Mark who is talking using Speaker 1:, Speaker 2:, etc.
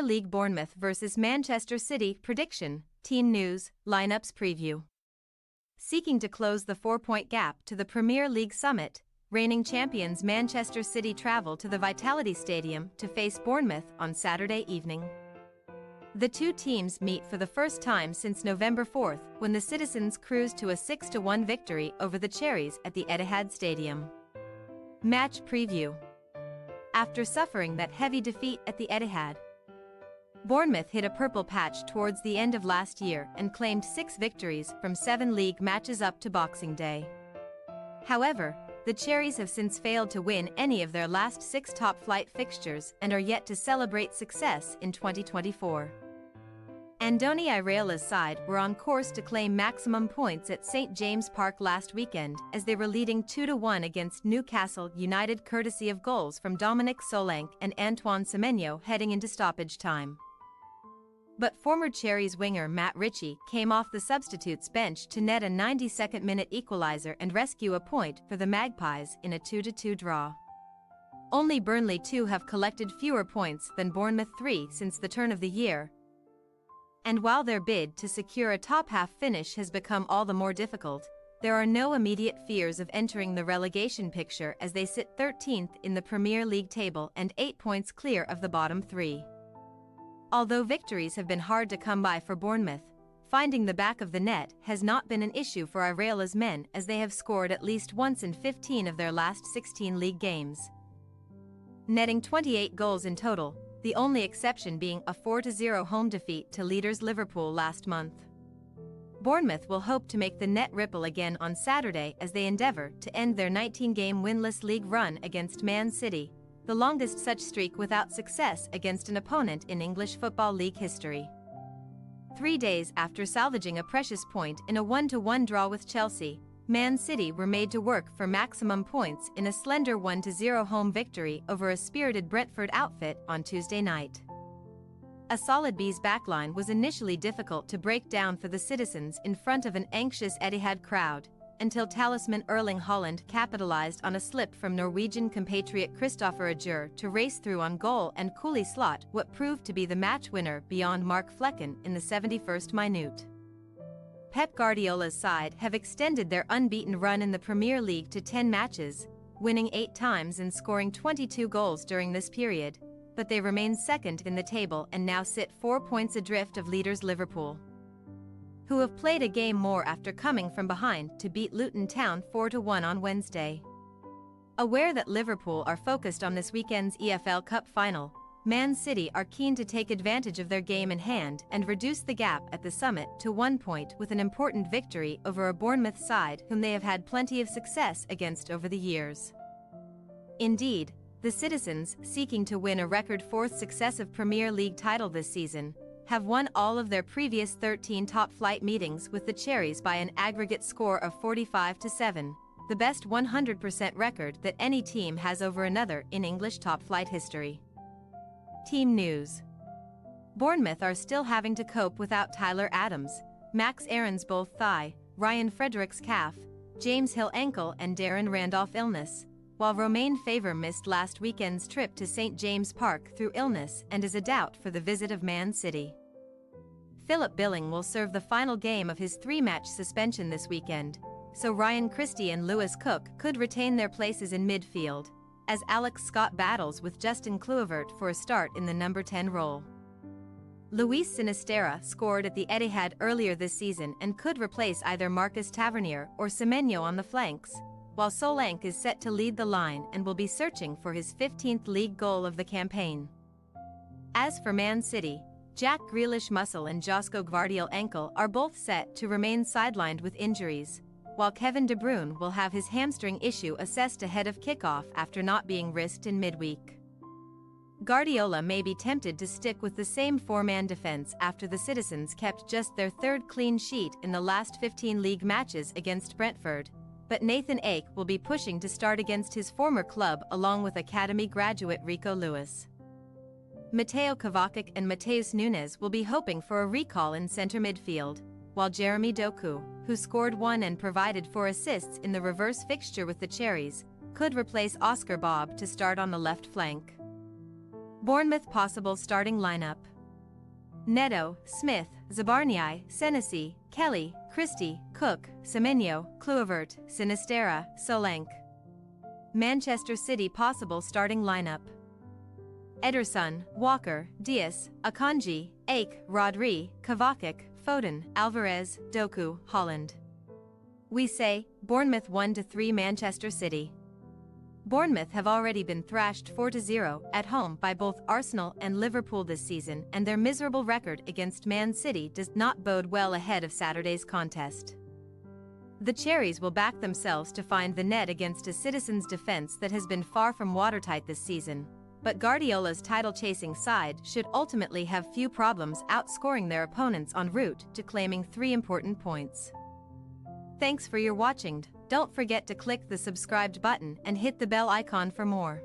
Speaker 1: League Bournemouth vs Manchester City prediction, team news, lineups preview. Seeking to close the 4-point gap to the Premier League summit, reigning champions Manchester City travel to the Vitality Stadium to face Bournemouth on Saturday evening. The two teams meet for the first time since November 4 when the Citizens cruised to a 6-1 victory over the Cherries at the Etihad Stadium. Match preview. After suffering that heavy defeat at the Etihad, Bournemouth hit a purple patch towards the end of last year and claimed 6 victories from 7 league matches up to Boxing Day. However, the Cherries have since failed to win any of their last 6 top-flight fixtures and are yet to celebrate success in 2024. Andoni Iraola's side were on course to claim maximum points at St James Park last weekend as they were leading 2-1 against Newcastle United courtesy of goals from Dominic Solanke and Antoine Semenyo heading into stoppage time. But former Cherries winger Matt Ritchie came off the substitutes bench to net a 92nd minute equaliser and rescue a point for the Magpies in a 2-2 draw. Only Burnley 2 have collected fewer points than Bournemouth 3 since the turn of the year, and while their bid to secure a top-half finish has become all the more difficult, there are no immediate fears of entering the relegation picture as they sit 13th in the Premier League table and 8 points clear of the bottom 3. Although victories have been hard to come by for Bournemouth, finding the back of the net has not been an issue for Iraola's men as they have scored at least once in 15 of their last 16 league games, netting 28 goals in total, the only exception being a 4-0 home defeat to leaders Liverpool last month. Bournemouth will hope to make the net ripple again on Saturday as they endeavour to end their 19-game winless league run against Man City, the longest such streak without success against an opponent in English Football League history. 3 days after salvaging a precious point in a 1-1 draw with Chelsea, Man City were made to work for maximum points in a slender 1-0 home victory over a spirited Brentford outfit on Tuesday night. A solid Bees backline was initially difficult to break down for the Citizens in front of an anxious Etihad crowd, until talisman Erling Haaland capitalised on a slip from Norwegian compatriot Kristoffer Ajer to race through on goal and coolly slot what proved to be the match winner beyond Mark Flecken in the 71st minute. Pep Guardiola's side have extended their unbeaten run in the Premier League to 10 matches, winning 8 times and scoring 22 goals during this period, but they remain second in the table and now sit 4 points adrift of leaders Liverpool, who have played a game more after coming from behind to beat Luton Town 4-1 on Wednesday. Aware that Liverpool are focused on this weekend's EFL Cup final, Man City are keen to take advantage of their game in hand and reduce the gap at the summit to 1 point with an important victory over a Bournemouth side whom they have had plenty of success against over the years. Indeed, the Citizens, seeking to win a record 4th successive Premier League title this season, have won all of their previous 13 top-flight meetings with the Cherries by an aggregate score of 45-7, the best 100% record that any team has over another in English top-flight history. Team news. Bournemouth are still having to cope without Tyler Adams, Max Aarons both thigh, Ryan Fredericks calf, James Hill ankle and Darren Randolph illness, while Romain Favour missed last weekend's trip to St James Park through illness and is a doubt for the visit of Man City. Philip Billing will serve the final game of his 3-match suspension this weekend, so Ryan Christie and Lewis Cook could retain their places in midfield, as Alex Scott battles with Justin Kluivert for a start in the number 10 role. Luis Sinisterra scored at the Etihad earlier this season and could replace either Marcus Tavernier or Semenyo on the flanks, while Solanke is set to lead the line and will be searching for his 15th league goal of the campaign. As for Man City, Jack Grealish muscle and Josko Gvardiol ankle are both set to remain sidelined with injuries, while Kevin De Bruyne will have his hamstring issue assessed ahead of kickoff after not being risked in midweek. Guardiola may be tempted to stick with the same 4-man defense after the Citizens kept just their 3rd clean sheet in the last 15 league matches against Brentford, but Nathan Ake will be pushing to start against his former club along with academy graduate Rico Lewis. Mateo Kovacic and Mateus Nunes will be hoping for a recall in centre midfield, while Jeremy Doku, who scored 1 and provided 4 assists in the reverse fixture with the Cherries, could replace Oscar Bob to start on the left flank. Bournemouth possible starting lineup. Neto, Smith, Zabarnyi, Senesi, Kelly, Christie, Cook, Semenyo, Kluivert, Sinistera, Solanke. Manchester City possible starting lineup: Ederson, Walker, Dias, Akanji, Ake, Rodri, Kovacic, Foden, Alvarez, Doku, Holland. We say, Bournemouth 1-3 Manchester City. Bournemouth have already been thrashed 4-0 at home by both Arsenal and Liverpool this season, and their miserable record against Man City does not bode well ahead of Saturday's contest. The Cherries will back themselves to find the net against a Citizens' defence that has been far from watertight this season, but Guardiola's title-chasing side should ultimately have few problems outscoring their opponents en route to claiming 3 important points. Thanks for your watching. Don't forget to click the subscribed button and hit the bell icon for more.